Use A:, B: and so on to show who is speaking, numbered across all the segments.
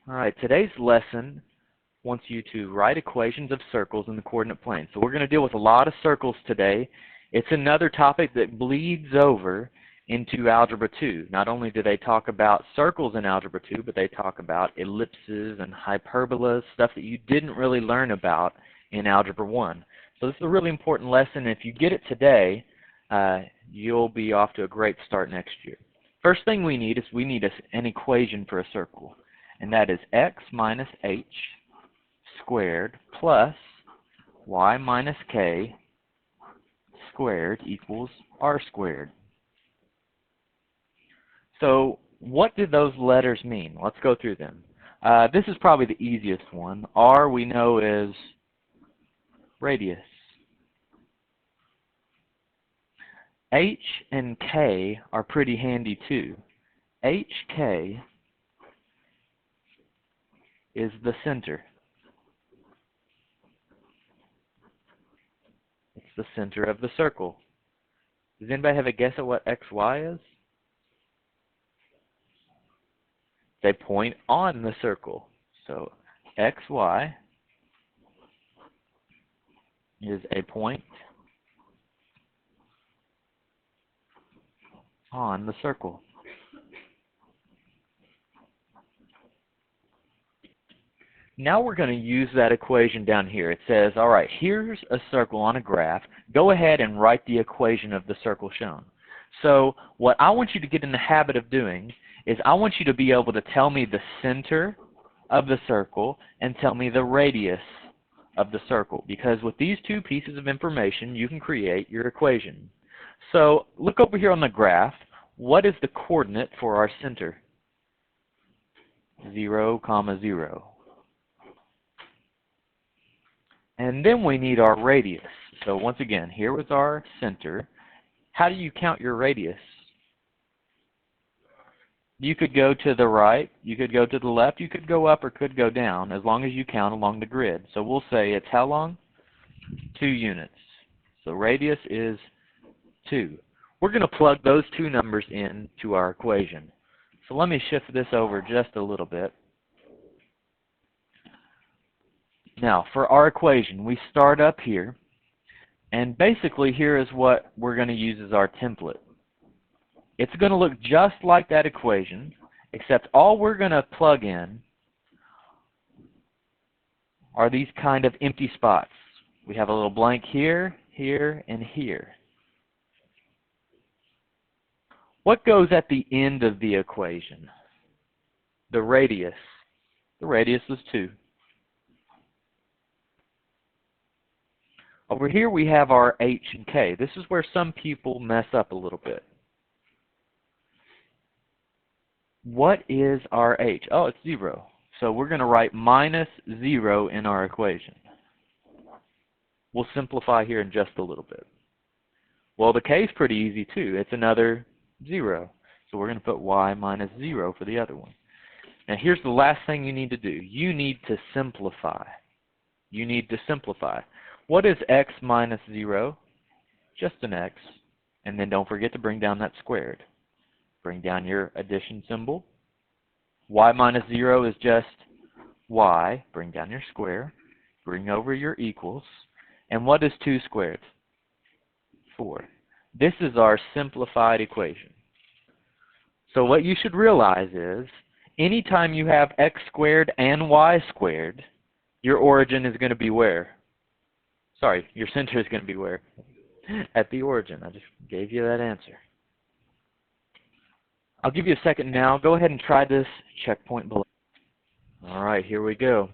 A: All right, today's lesson wants you to write equations of circles in the coordinate plane. So we're going to deal with a lot of circles today. It's another topic that bleeds over into Algebra 2. Not only do they talk about circles in Algebra 2, but they talk about ellipses and hyperbolas, stuff that you didn't really learn about in Algebra 1. So this is a really important lesson. If you get it today, you'll be off to a great start next year. First thing we need is an equation for a circle, and that is x minus h squared plus y minus k squared equals r squared. So what do those letters mean? Let's go through them. This is probably the easiest one. R we know is radius. H and K are pretty handy too. HK is the center. It's the center of the circle. Does anybody have a guess at what XY is? They point on the circle. So XY is a point on the circle. Now we're going to use that equation down here. It says, all right, here's a circle on a graph. Go ahead and write the equation of the circle shown. So what I want you to get in the habit of doing is I want you to be able to tell me the center of the circle and tell me the radius of the circle, because with these two pieces of information you can create your equation. So look over here on the graph. What is the coordinate for our center? 0, 0. And then we need our radius. So once again, here was our center. How do you count your radius? You could go to the right, you could go to the left, you could go up or could go down, as long as you count along the grid. So we'll say it's how long? 2 units. So radius is 2. We're going to plug those two numbers into our equation. So let me shift this over just a little bit. Now, for our equation, we start up here, and basically here is what we're going to use as our template. It's going to look just like that equation, except all we're going to plug in are these kind of empty spots. We have a little blank here, here, and here. What goes at the end of the equation? The radius. The radius is 2. Over here we have our h and k. This is where some people mess up a little bit. What is our h? Oh, it's 0. So we're going to write minus 0 in our equation. We'll simplify here in just a little bit. Well, the k is pretty easy too. It's another 0. So we're going to put y minus 0 for the other one. Now here's the last thing you need to do. You need to simplify. You need to simplify. What is x minus 0? Just an x. And then don't forget to bring down that squared. Bring down your addition symbol. Y minus 0 is just y. Bring down your square. Bring over your equals. And what is 2 squared? 4. This is our simplified equation. So what you should realize is, anytime you have x squared and y squared, your origin is going to be where? Sorry, your center is going to be where? At the origin. I just gave you that answer. I'll give you a second now. Go ahead and try this checkpoint below. All right, here we go.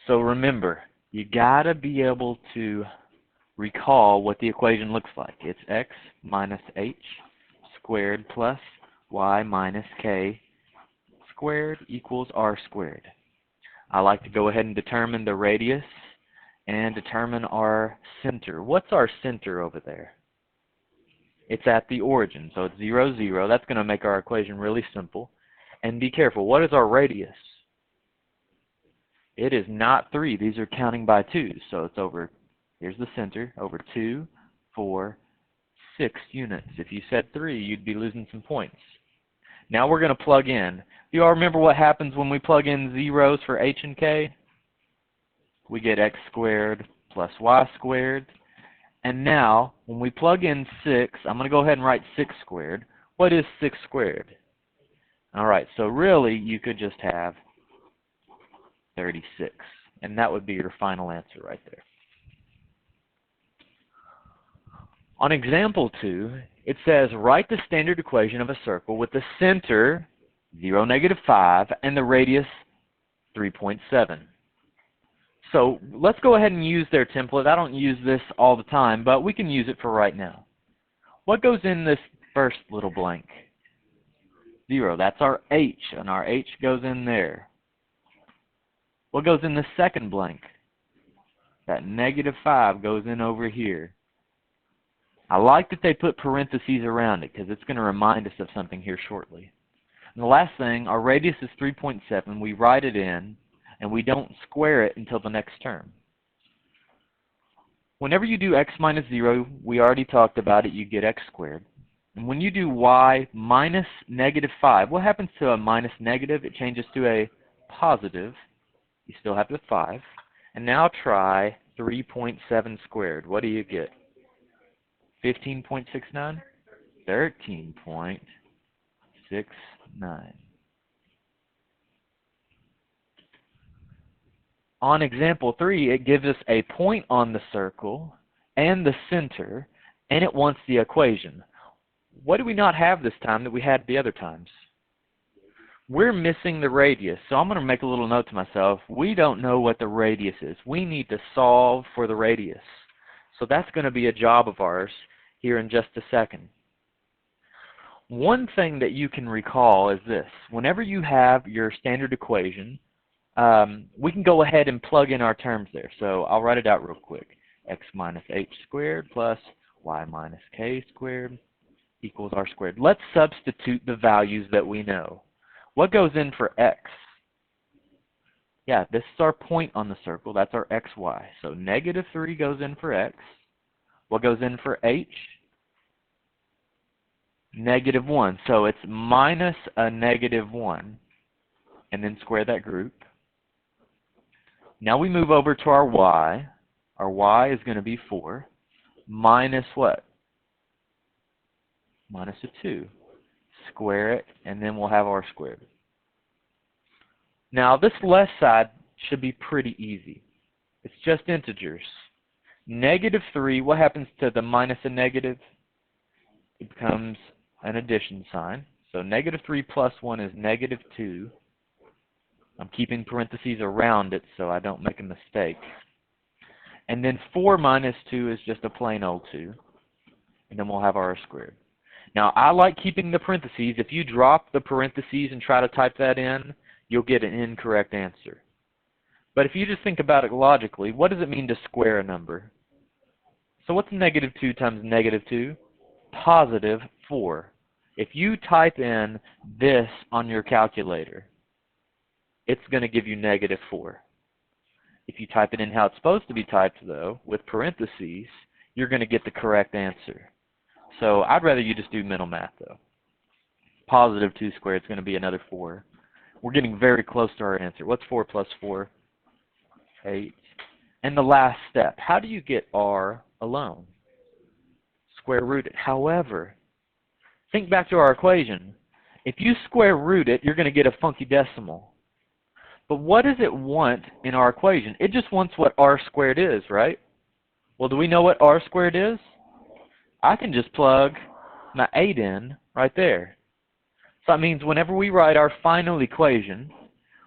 A: So remember, you got to be able to recall what the equation looks like. It's x minus h squared plus y minus k squared equals r squared. I like to go ahead and determine the radius and determine our center. What's our center over there? It's at the origin, so it's 0, 0. That's going to make our equation really simple. And be careful, what is our radius? It is not 3. These are counting by 2s, so it's over, here's the center, over 2, 4, 6 units. If you said 3, you'd be losing some points. Now we're going to plug in. Do you all remember what happens when we plug in zeros for h and k? We get x squared plus y squared. And now, when we plug in 6, I'm going to go ahead and write 6 squared. What is 6 squared? Alright, so really you could just have 36. And that would be your final answer right there. On example 2, it says, write the standard equation of a circle with the center 0, -5 and the radius 3.7. So let's go ahead and use their template. I don't use this all the time, but we can use it for right now. What goes in this first little blank? 0. That's our h, and our h goes in there. What goes in the second blank? That -5 goes in over here. I like that they put parentheses around it because it's going to remind us of something here shortly. And the last thing, our radius is 3.7. We write it in, and we don't square it until the next term. Whenever you do x minus 0, we already talked about it, you get x squared. And when you do y minus -5, what happens to a minus negative? It changes to a positive. You still have the 5. And now try 3.7 squared. What do you get? 15.69? 13.69. On example 3, it gives us a point on the circle and the center, and it wants the equation. What do we not have this time that we had the other times? We're missing the radius, so I'm going to make a little note to myself. We don't know what the radius is. We need to solve for the radius. So that's going to be a job of ours here in just a second. One thing that you can recall is this. Whenever you have your standard equation, we can go ahead and plug in our terms there. So I'll write it out real quick. X minus h squared plus y minus k squared equals r squared. Let's substitute the values that we know. What goes in for x? Yeah, this is our point on the circle. That's our xy. So -3 goes in for x. What goes in for h? -1. So it's minus a -1. And then square that group. Now we move over to our y. Our y is going to be 4. Minus what? Minus a 2. Square it, and then we'll have r squared. Now this left side should be pretty easy. It's just integers. -3, what happens to the minus a negative? It becomes an addition sign. So -3 plus 1 is -2. I'm keeping parentheses around it so I don't make a mistake. And then 4 minus 2 is just a plain old 2. And then we'll have r squared. Now, I like keeping the parentheses. If you drop the parentheses and try to type that in, you'll get an incorrect answer. But if you just think about it logically, what does it mean to square a number? So what's -2 times -2? Positive 4. If you type in this on your calculator, it's going to give you -4. If you type it in how it's supposed to be typed, though, with parentheses, you're going to get the correct answer. So I'd rather you just do mental math, though. Positive 2 squared is going to be another 4. We're getting very close to our answer. What's 4 plus 4? 8. And the last step, how do you get r alone? Square root it. However, think back to our equation. If you square root it, you're going to get a funky decimal. But what does it want in our equation? It just wants what r squared is, right? Well, do we know what r squared is? I can just plug my 8 in right there. So that means whenever we write our final equation,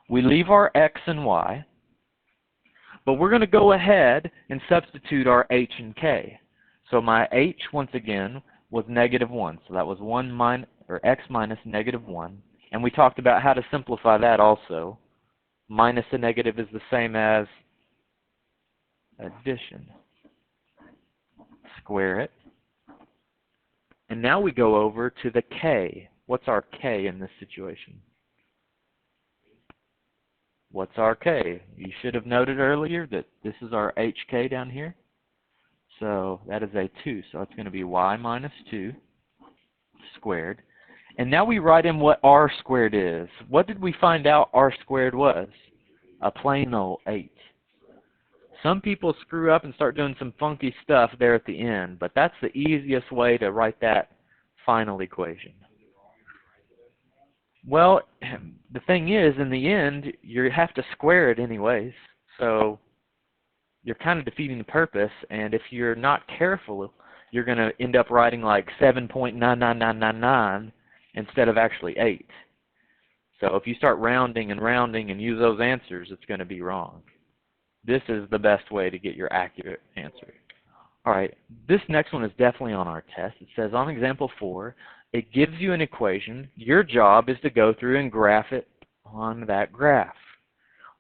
A: we leave our x and y, but we're going to go ahead and substitute our h and k. So my h, once again, was -1. So that was x minus -1. And we talked about how to simplify that also. Minus a negative is the same as addition. Square it. And now we go over to the k. What's our k in this situation? What's our k? You should have noted earlier that this is our hk down here. So that is a 2. So it's going to be y minus 2 squared. And now we write in what r squared is. What did we find out r squared was? A plain old 8. Some people screw up and start doing some funky stuff there at the end, but that's the easiest way to write that final equation. Well, the thing is, in the end, you have to square it anyways, so you're kind of defeating the purpose, and if you're not careful, you're going to end up writing like 7.99999 instead of actually 8. So if you start rounding and rounding and use those answers, it's going to be wrong. This is the best way to get your accurate answer. All right, this next one is definitely on our test. It says on example 4, it gives you an equation. Your job is to go through and graph it on that graph.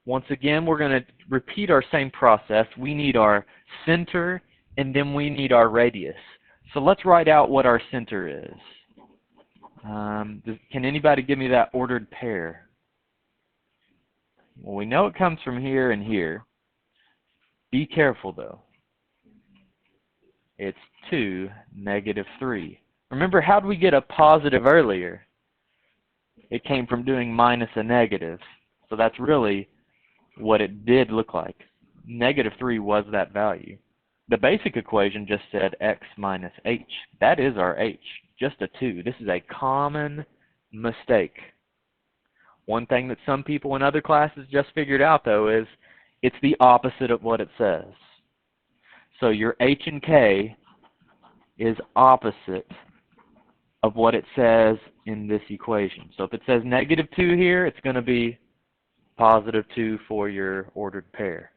A: Once again, we're going to repeat our same process. We need our center, and then we need our radius. So let's write out what our center is. Can anybody give me that ordered pair? Well, we know it comes from here and here. Be careful, though. It's 2, -3. Remember, how did we get a positive earlier? It came from doing minus a negative. So that's really what it did look like. -3 was that value. The basic equation just said x minus h. That is our h, just a 2. This is a common mistake. One thing that some people in other classes just figured out, though, is it's the opposite of what it says. So your h and k is opposite of what it says in this equation. So if it says -2 here, it's going to be +2 for your ordered pair.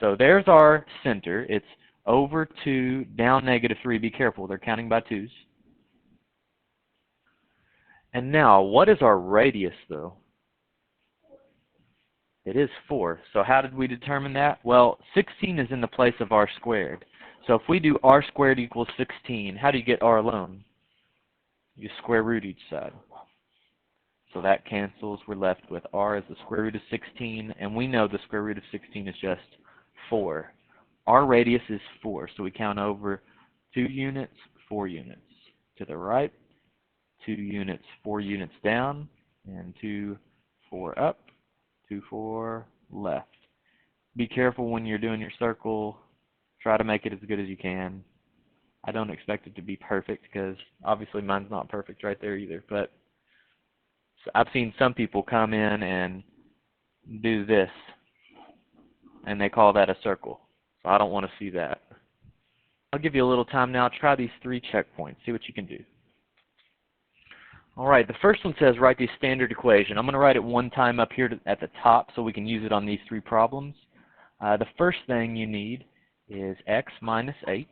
A: So there's our center. It's over 2, down -3. Be careful, they're counting by 2's. And now, what is our radius, though? It is 4. So how did we determine that? Well, 16 is in the place of r squared. So if we do r squared equals 16, how do you get r alone? You square root each side. So that cancels. We're left with r as the square root of 16, and we know the square root of 16 is just 4. Our radius is 4, so we count over 2 units, 4 units. To the right, 2 units, 4 units down, and 2, 4 up, 2, 4 left. Be careful when you're doing your circle. Try to make it as good as you can. I don't expect it to be perfect because obviously mine's not perfect right there either, but I've seen some people come in and do this, and they call that a circle. So I don't want to see that. I'll give you a little time now. Try these 3 checkpoints. See what you can do. All right, the first one says write the standard equation. I'm going to write it one time up here at the top so we can use it on these 3 problems. The first thing you need is x minus h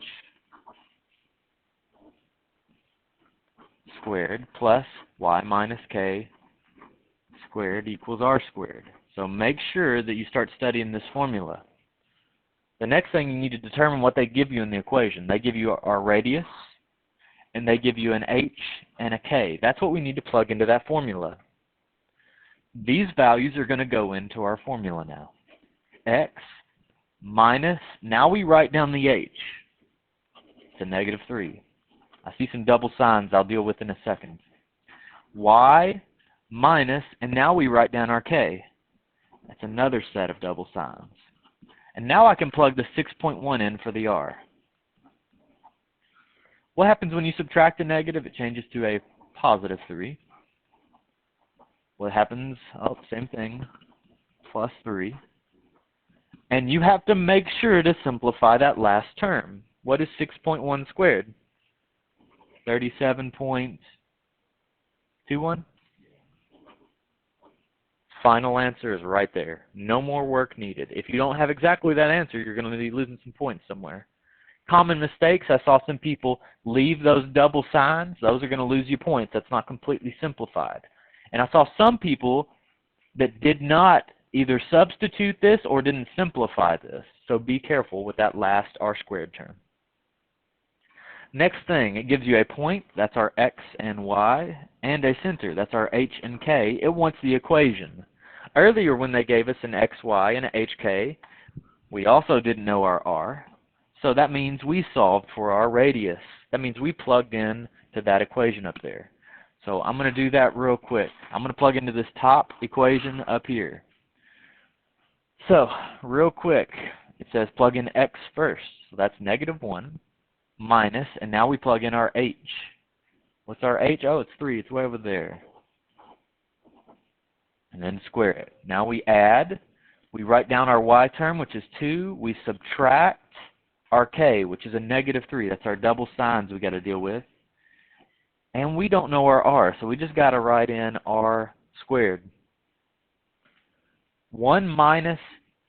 A: squared plus y minus k squared equals r squared. So make sure that you start studying this formula. The next thing, you need to determine what they give you in the equation. They give you our radius, and they give you an h and a k. That's what we need to plug into that formula. These values are going to go into our formula now. X minus, now we write down the h. It's a -3. I see some double signs I'll deal with in a second. Y minus, and now we write down our k. That's another set of double signs. And now I can plug the 6.1 in for the r. What happens when you subtract a negative? It changes to a +3. What happens? Oh, same thing, +3. And you have to make sure to simplify that last term. What is 6.1 squared? 37.21? Final answer is right there. No more work needed. If you don't have exactly that answer, you're going to be losing some points somewhere. Common mistakes, I saw some people leave those double signs. Those are going to lose you points. That's not completely simplified. And I saw some people that did not either substitute this or didn't simplify this. So be careful with that last r squared term. Next thing, it gives you a point. That's our x and y. And a center. That's our h and k. It wants the equation. Earlier when they gave us an xy and an hk, we also didn't know our r. So that means we solved for our radius. That means we plugged in to that equation up there. So I'm going to do that real quick. I'm going to plug into this top equation up here. So, real quick, it says plug in x first. So that's -1 minus, and now we plug in our h. What's our h? Oh, it's 3. It's way over there. And then square it. Now we add. We write down our y term, which is 2. We subtract our k, which is a -3. That's our double signs we got to deal with. And we don't know our r, so we just got to write in r squared. 1 minus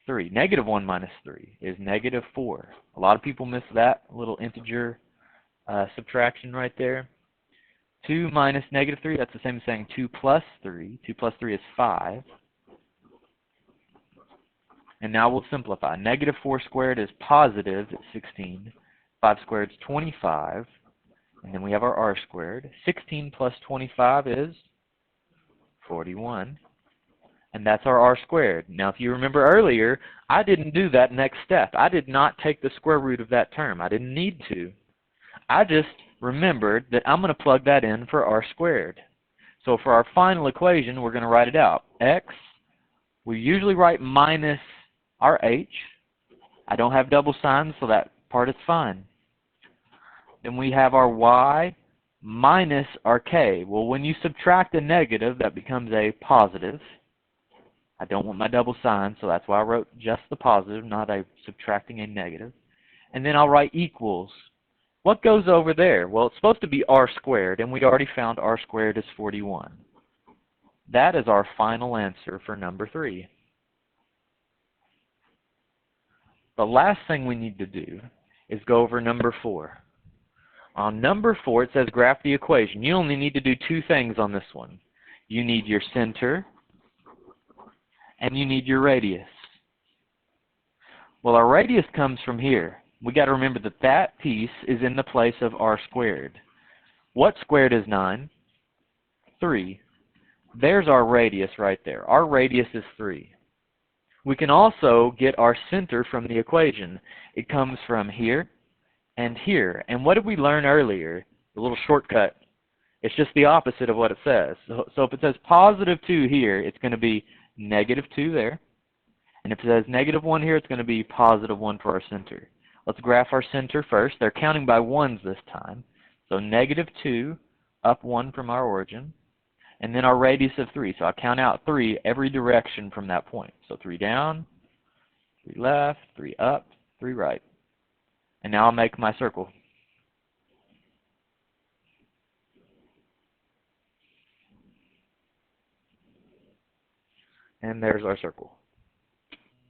A: 3. -1 minus 3 is -4. A lot of people miss that little integer subtraction right there. 2 minus -3, that's the same as saying 2 plus 3. 2 plus 3 is 5. And now we'll simplify. -4 squared is positive, it's 16. 5 squared is 25. And then we have our r squared. 16 plus 25 is 41. And that's our r squared. Now, if you remember earlier, I didn't do that next step. I did not take the square root of that term. I didn't need to. I just remembered that I'm going to plug that in for r squared. So for our final equation, we're going to write it out. X, we usually write minus our h. I don't have double signs, so that part is fine. Then we have our y minus our k. Well, when you subtract a negative, that becomes a positive. I don't want my double sign, so that's why I wrote just the positive, not subtracting a negative. And then I'll write equals. What goes over there? Well, it's supposed to be r squared, and we already found r squared is 41. That is our final answer for number 3. The last thing we need to do is go over number 4. On number 4, it says graph the equation. You only need to do 2 things on this one. You need your center, and you need your radius. Well, our radius comes from here. We got to remember that that piece is in the place of r squared. What squared is 9? 3. There's our radius right there. Our radius is 3. We can also get our center from the equation. It comes from here and here. And what did we learn earlier? The little shortcut. It's just the opposite of what it says. So if it says positive 2 here, it's going to be -2 there. And if it says -1 here, it's going to be positive 1 for our center. Let's graph our center first. They're counting by ones this time. So -2 up 1 from our origin. And then our radius of 3. So I'll count out 3 every direction from that point. So 3 down, 3 left, 3 up, 3 right. And now I'll make my circle. And there's our circle.